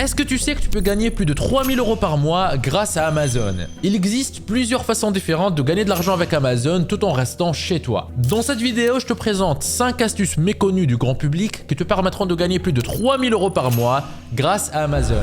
Est-ce que tu sais que tu peux gagner plus de 3000 € par mois grâce à Amazon? Il existe plusieurs façons différentes de gagner de l'argent avec Amazon tout en restant chez toi. Dans cette vidéo, je te présente 5 astuces méconnues du grand public qui te permettront de gagner plus de 3000 € par mois grâce à Amazon.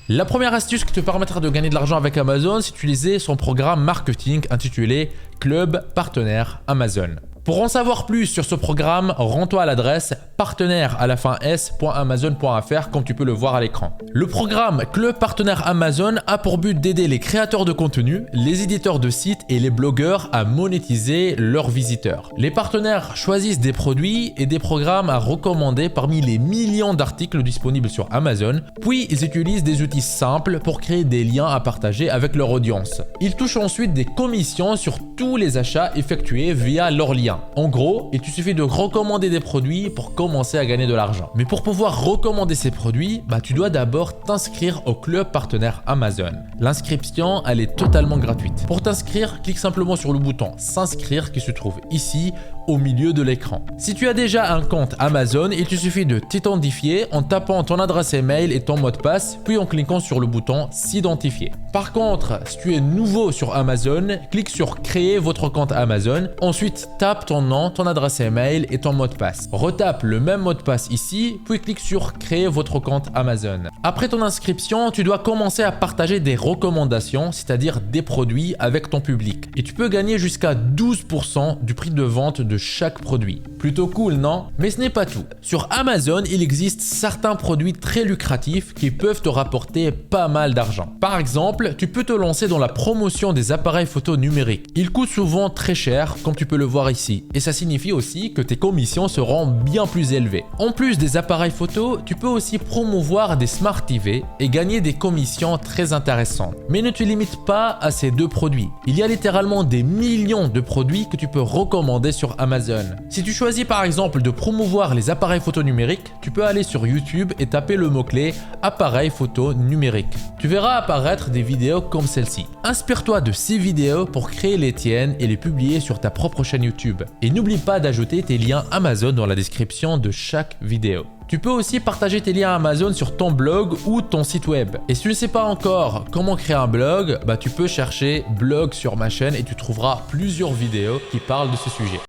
La première astuce qui te permettra de gagner de l'argent avec Amazon, c'est d'utiliser son programme marketing intitulé Club Partenaire Amazon. Pour en savoir plus sur ce programme, rends-toi à l'adresse partenaire@s.amazon.fr comme tu peux le voir à l'écran. Le programme Club Partenaire Amazon a pour but d'aider les créateurs de contenu, les éditeurs de sites et les blogueurs à monétiser leurs visiteurs. Les partenaires choisissent des produits et des programmes à recommander parmi les millions d'articles disponibles sur Amazon, puis ils utilisent des outils simples pour créer des liens à partager avec leur audience. Ils touchent ensuite des commissions sur tous les achats effectués via leurs liens. En gros, il te suffit de recommander des produits pour commencer à gagner de l'argent. Mais pour pouvoir recommander ces produits, tu dois d'abord t'inscrire au club partenaire Amazon. L'inscription, elle est totalement gratuite. Pour t'inscrire, clique simplement sur le bouton s'inscrire qui se trouve ici au milieu de l'écran. Si tu as déjà un compte Amazon, il te suffit de t'identifier en tapant ton adresse email et ton mot de passe, puis en cliquant sur le bouton s'identifier. Par contre, si tu es nouveau sur Amazon, clique sur créer votre compte Amazon, ensuite tape ton nom, ton adresse email et ton mot de passe. Retape le même mot de passe ici, puis clique sur créer votre compte Amazon. Après ton inscription, tu dois commencer à partager des recommandations, c'est-à-dire des produits avec ton public. Et tu peux gagner jusqu'à 12% du prix de vente de chaque produit. Plutôt cool, non? Mais ce n'est pas tout. Sur Amazon, il existe certains produits très lucratifs qui peuvent te rapporter pas mal d'argent. Par exemple, tu peux te lancer dans la promotion des appareils photo numériques. Ils coûtent souvent très cher, comme tu peux le voir ici. Et ça signifie aussi que tes commissions seront bien plus élevées. En plus des appareils photo, tu peux aussi promouvoir des Smart TV et gagner des commissions très intéressantes. Mais ne te limite pas à ces deux produits. Il y a littéralement des millions de produits que tu peux recommander sur Amazon. Si tu choisis par exemple de promouvoir les appareils photo numériques, tu peux aller sur YouTube et taper le mot-clé appareil photo numérique. Tu verras apparaître des vidéos comme celle-ci. Inspire-toi de ces vidéos pour créer les tiennes et les publier sur ta propre chaîne YouTube. Et n'oublie pas d'ajouter tes liens Amazon dans la description de chaque vidéo. Tu peux aussi partager tes liens Amazon sur ton blog ou ton site web. Et si tu ne sais pas encore comment créer un blog, tu peux chercher blog sur ma chaîne et tu trouveras plusieurs vidéos qui parlent de ce sujet.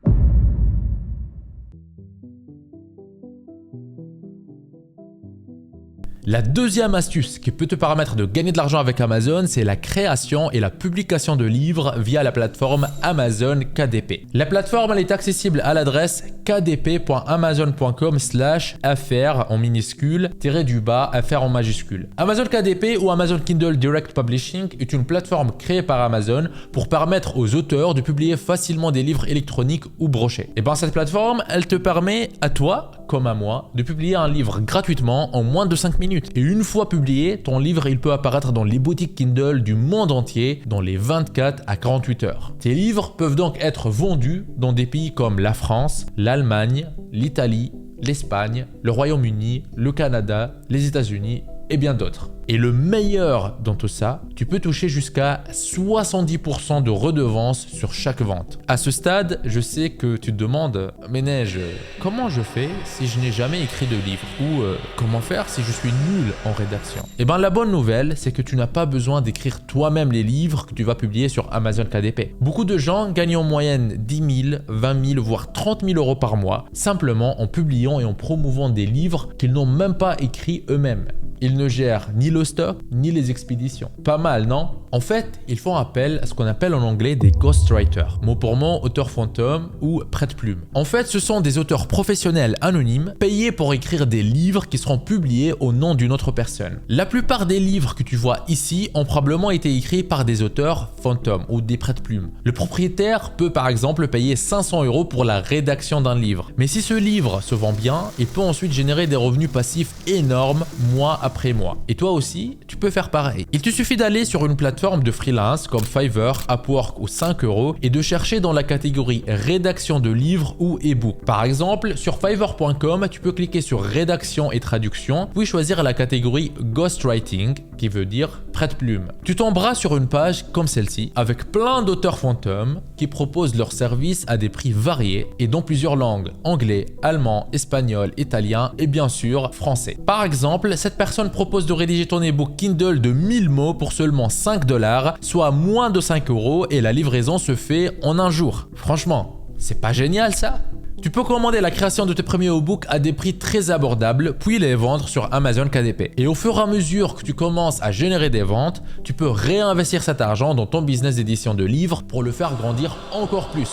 La deuxième astuce qui peut te permettre de gagner de l'argent avec Amazon, c'est la création et la publication de livres via la plateforme Amazon KDP. La plateforme elle est accessible à l'adresse kdp.amazon.com/fr en minuscule -fr en majuscule. Amazon KDP ou Amazon Kindle Direct Publishing est une plateforme créée par Amazon pour permettre aux auteurs de publier facilement des livres électroniques ou brochés. Et cette plateforme, elle te permet à toi, comme à moi, de publier un livre gratuitement en moins de 5 minutes. Et une fois publié, ton livre il peut apparaître dans les boutiques Kindle du monde entier dans les 24 à 48 heures. Tes livres peuvent donc être vendus dans des pays comme la France, l'Allemagne, l'Italie, l'Espagne, le Royaume-Uni, le Canada, les États-Unis et bien d'autres. Et le meilleur dans tout ça, tu peux toucher jusqu'à 70% de redevances sur chaque vente. À ce stade, je sais que tu te demandes « Mais Neige, comment je fais si je n'ai jamais écrit de livre ?» ou « Comment faire si je suis nul en rédaction ?» Eh bien la bonne nouvelle, c'est que tu n'as pas besoin d'écrire toi-même les livres que tu vas publier sur Amazon KDP. Beaucoup de gens gagnent en moyenne 10 000, 20 000, voire 30 000 € par mois, simplement en publiant et en promouvant des livres qu'ils n'ont même pas écrits eux-mêmes. Ils ne gèrent ni le stock, ni les expéditions. Pas mal, non? En fait, ils font appel à ce qu'on appelle en anglais des ghostwriters, mot pour mot auteur fantôme ou prête-plume. En fait, ce sont des auteurs professionnels anonymes payés pour écrire des livres qui seront publiés au nom d'une autre personne. La plupart des livres que tu vois ici ont probablement été écrits par des auteurs fantômes ou des prête-plumes. Le propriétaire peut par exemple payer 500 € pour la rédaction d'un livre. Mais si ce livre se vend bien, il peut ensuite générer des revenus passifs énormes mois après mois. Et toi aussi, tu peux faire pareil. Il te suffit d'aller sur une plateforme plateformes de freelance comme Fiverr, Upwork ou 5 € et de chercher dans la catégorie rédaction de livres ou e-book. Par exemple, sur Fiverr.com, tu peux cliquer sur rédaction et traduction, puis choisir la catégorie ghostwriting, qui veut dire prête-plume. Tu tomberas sur une page comme celle-ci, avec plein d'auteurs fantômes qui proposent leurs services à des prix variés et dans plusieurs langues, anglais, allemand, espagnol, italien et bien sûr français. Par exemple, cette personne propose de rédiger ton e-book Kindle de 1000 mots pour seulement 5 $, soit moins de 5 € et la livraison se fait en un jour. Franchement, c'est pas génial ça? Tu peux commander la création de tes premiers e-books à des prix très abordables, puis les vendre sur Amazon KDP. Et au fur et à mesure que tu commences à générer des ventes, tu peux réinvestir cet argent dans ton business d'édition de livres pour le faire grandir encore plus.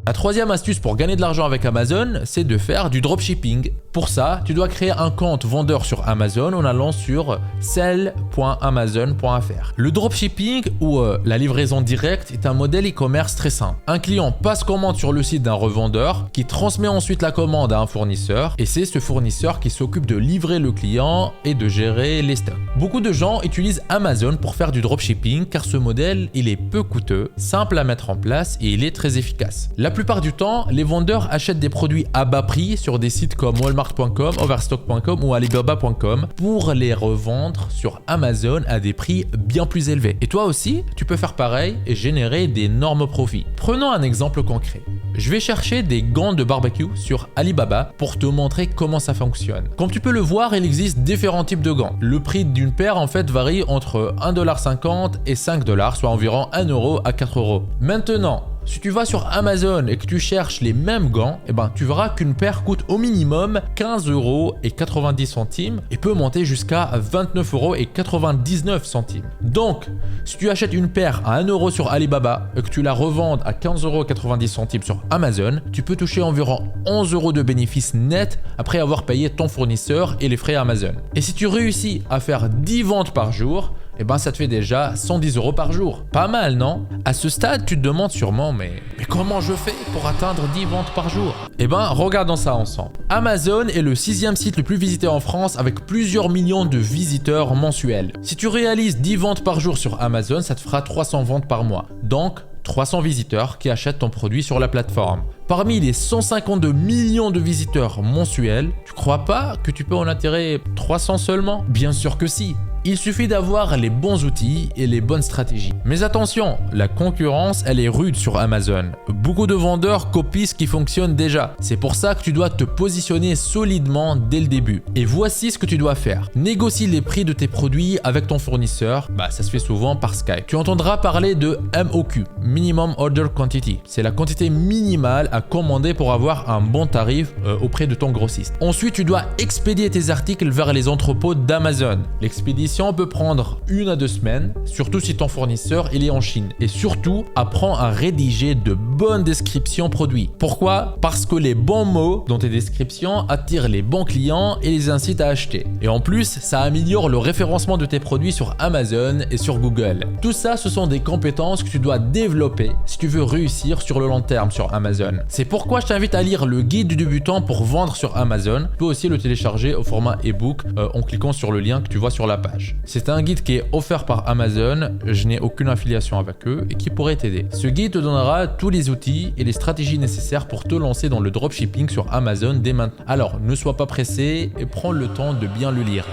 La troisième astuce pour gagner de l'argent avec Amazon, c'est de faire du dropshipping. Pour ça, tu dois créer un compte vendeur sur Amazon en allant sur sell.amazon.fr. Le dropshipping ou la livraison directe est un modèle e-commerce très simple. Un client passe commande sur le site d'un revendeur qui transmet ensuite la commande à un fournisseur et c'est ce fournisseur qui s'occupe de livrer le client et de gérer les stocks. Beaucoup de gens utilisent Amazon pour faire du dropshipping car ce modèle il est peu coûteux, simple à mettre en place et il est très efficace. La plupart du temps, les vendeurs achètent des produits à bas prix sur des sites comme Walmart.com, Overstock.com ou Alibaba.com pour les revendre sur Amazon à des prix bien plus élevés. Et toi aussi, tu peux faire pareil et générer d'énormes profits. Prenons un exemple concret. Je vais chercher des gants de barbecue sur Alibaba pour te montrer comment ça fonctionne. Comme tu peux le voir, il existe différents types de gants. Le prix d'une paire en fait varie entre 1,50 $ et 5 $, soit environ 1 € à 4 €. Maintenant, si tu vas sur Amazon et que tu cherches les mêmes gants, tu verras qu'une paire coûte au minimum 15,90 € et peut monter jusqu'à 29,99 €. Donc, si tu achètes une paire à 1 € sur Alibaba et que tu la revendes à 15,90 € sur Amazon, tu peux toucher environ 11 € de bénéfices nets après avoir payé ton fournisseur et les frais Amazon. Et si tu réussis à faire 10 ventes par jour, ça te fait déjà 110 € par jour. Pas mal, non? À ce stade, tu te demandes sûrement, mais comment je fais pour atteindre 10 ventes par jour? Regardons ça ensemble. Amazon est le 6e site le plus visité en France avec plusieurs millions de visiteurs mensuels. Si tu réalises 10 ventes par jour sur Amazon, ça te fera 300 ventes par mois. Donc, 300 visiteurs qui achètent ton produit sur la plateforme. Parmi les 152 millions de visiteurs mensuels, tu crois pas que tu peux en attirer 300 seulement? Bien sûr que si. Il suffit d'avoir les bons outils et les bonnes stratégies. Mais attention, la concurrence, elle est rude sur Amazon. Beaucoup de vendeurs copient ce qui fonctionne déjà. C'est pour ça que tu dois te positionner solidement dès le début. Et voici ce que tu dois faire. Négocie les prix de tes produits avec ton fournisseur. Ça se fait souvent par Skype. Tu entendras parler de MOQ, Minimum Order Quantity. C'est la quantité minimale à commander pour avoir un bon tarif auprès de ton grossiste. Ensuite, tu dois expédier tes articles vers les entrepôts d'Amazon. L'expédition peut prendre 1 à 2 semaines, surtout si ton fournisseur il est en Chine. Et surtout, apprends à rédiger de bonnes descriptions produits. Pourquoi? Parce que les bons mots dans tes descriptions attirent les bons clients et les incitent à acheter. Et en plus, ça améliore le référencement de tes produits sur Amazon et sur Google. Tout ça, ce sont des compétences que tu dois développer si tu veux réussir sur le long terme sur Amazon. C'est pourquoi je t'invite à lire le guide du débutant pour vendre sur Amazon. Tu peux aussi le télécharger au format e-book en cliquant sur le lien que tu vois sur la page. C'est un guide qui est offert par Amazon, je n'ai aucune affiliation avec eux et qui pourrait t'aider. Ce guide te donnera tous les outils et les stratégies nécessaires pour te lancer dans le dropshipping sur Amazon dès maintenant. Alors, ne sois pas pressé et prends le temps de bien le lire.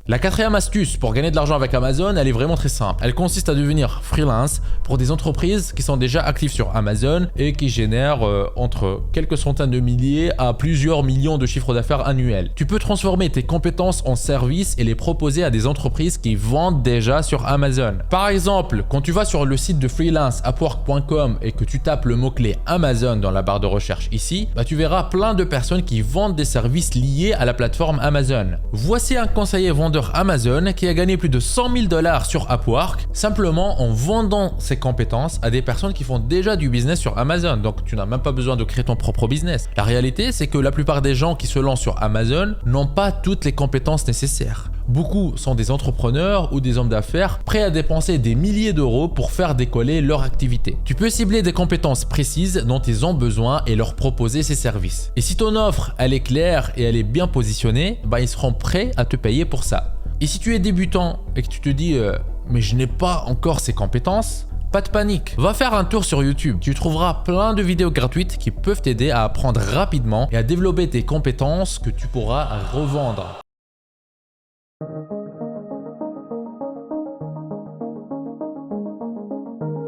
La quatrième astuce pour gagner de l'argent avec Amazon, elle est vraiment très simple. Elle consiste à devenir freelance pour des entreprises qui sont déjà actives sur Amazon et qui génèrent entre quelques centaines de milliers à plusieurs millions de chiffres d'affaires annuels. Tu peux transformer tes compétences en services et les proposer à des entreprises qui vendent déjà sur Amazon. Par exemple, quand tu vas sur le site de freelance Upwork.com et que tu tapes le mot-clé Amazon dans la barre de recherche ici, tu verras plein de personnes qui vendent des services liés à la plateforme Amazon. Voici un conseiller vendeur Amazon qui a gagné plus de 100 000 $ sur Upwork simplement en vendant ses compétences à des personnes qui font déjà du business sur Amazon. Donc tu n'as même pas besoin de créer ton propre business. La réalité, c'est que la plupart des gens qui se lancent sur Amazon n'ont pas toutes les compétences nécessaires. Beaucoup sont des entrepreneurs ou des hommes d'affaires prêts à dépenser des milliers d'euros pour faire décoller leur activité. Tu peux cibler des compétences précises dont ils ont besoin et leur proposer ces services. Et si ton offre, elle est claire et elle est bien positionnée, ils seront prêts à te payer pour ça. Et si tu es débutant et que tu te dis mais je n'ai pas encore ces compétences, pas de panique, va faire un tour sur YouTube. Tu trouveras plein de vidéos gratuites qui peuvent t'aider à apprendre rapidement et à développer tes compétences que tu pourras revendre.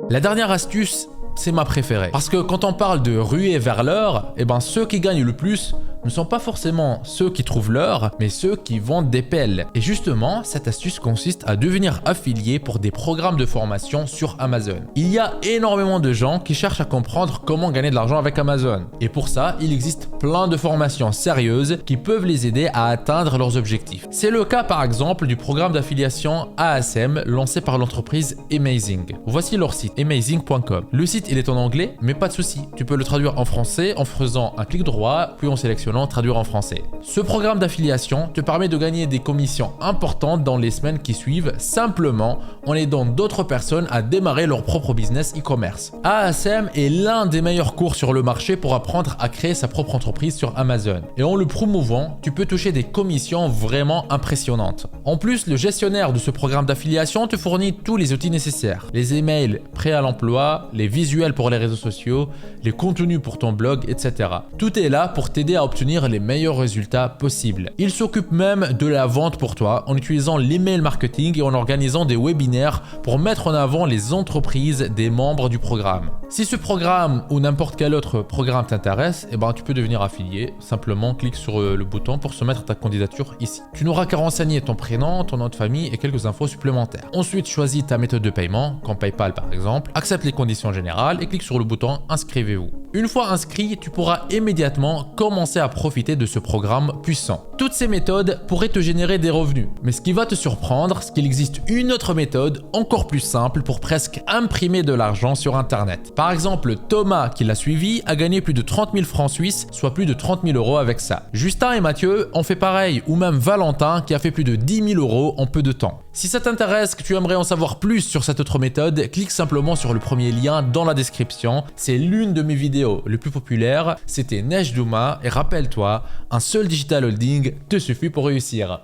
La dernière astuce, c'est ma préférée. Parce que quand on parle de ruer vers l'or, ceux qui gagnent le plus ne sont pas forcément ceux qui trouvent l'or, mais ceux qui vendent des pelles. Et justement, cette astuce consiste à devenir affilié pour des programmes de formation sur Amazon. Il y a énormément de gens qui cherchent à comprendre comment gagner de l'argent avec Amazon. Et pour ça, il existe plein de formations sérieuses qui peuvent les aider à atteindre leurs objectifs. C'est le cas par exemple du programme d'affiliation ASM lancé par l'entreprise Amazing. Voici leur site, amazing.com. Le site, il est en anglais, mais pas de souci. Tu peux le traduire en français en faisant un clic droit, puis en sélectionnant traduire en français. Ce programme d'affiliation te permet de gagner des commissions importantes dans les semaines qui suivent, simplement en aidant d'autres personnes à démarrer leur propre business e-commerce. ASM est l'un des meilleurs cours sur le marché pour apprendre à créer sa propre entreprise sur Amazon. Et en le promouvant, tu peux toucher des commissions vraiment impressionnantes. En plus, le gestionnaire de ce programme d'affiliation te fournit tous les outils nécessaires. Les emails prêts à l'emploi, les visuels pour les réseaux sociaux, les contenus pour ton blog, etc. Tout est là pour t'aider à obtenir les meilleurs résultats possibles. Il s'occupe même de la vente pour toi en utilisant l'email marketing et en organisant des webinaires pour mettre en avant les entreprises des membres du programme. Si ce programme ou n'importe quel autre programme t'intéresse, tu peux devenir affilié. Simplement, clique sur le bouton pour soumettre ta candidature ici. Tu n'auras qu'à renseigner ton prénom, ton nom de famille et quelques infos supplémentaires. Ensuite, choisis ta méthode de paiement, comme PayPal par exemple, accepte les conditions générales et clique sur le bouton Inscrivez-vous. Une fois inscrit, tu pourras immédiatement commencer à profiter de ce programme puissant. Toutes ces méthodes pourraient te générer des revenus, mais ce qui va te surprendre, c'est qu'il existe une autre méthode encore plus simple pour presque imprimer de l'argent sur Internet. Par exemple, Thomas, qui l'a suivi, a gagné plus de 30 000 francs suisses, soit plus de 30 000 euros avec ça. Justin et Mathieu ont fait pareil, ou même Valentin qui a fait plus de 10 000 euros en peu de temps. Si ça t'intéresse, que tu aimerais en savoir plus sur cette autre méthode, clique simplement sur le premier lien dans la description. C'est l'une de mes vidéos les plus populaires, c'était Neige Douma et rappelle-toi, un seul digital holding te suffit pour réussir.